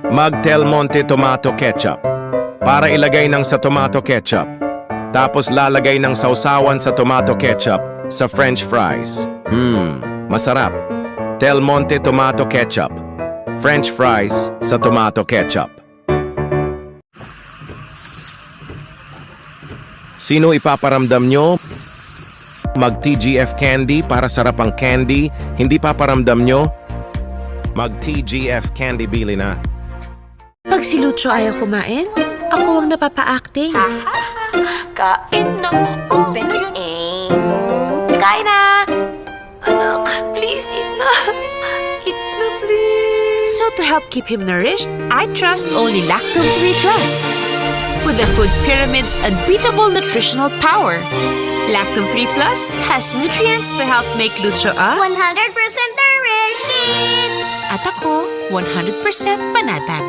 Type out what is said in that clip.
Mag Del Monte tomato ketchup. Para ilagay ng sa tomato ketchup. Tapos lalagay ng sausawan sa tomato ketchup sa French fries. Masarap. Del Monte tomato ketchup. French fries sa tomato ketchup. Sino ipaparamdam nyo? Mag-TGF candy para sarap ang candy. Hindi paparamdam nyo? Mag-TGF candy bili na. Pag si Lucho ayaw kumain, ako ang napapa-acting. Kain na. Open yun. Kain na! Anak, please, eat na. Eat na, please. So to help keep him nourished, I trust only Lactome 3 Plus. With the Food Pyramid's unbeatable nutritional power. Lactome 3 Plus has nutrients to help make Lucho a 100% nourished kid! at ako 100% panatag.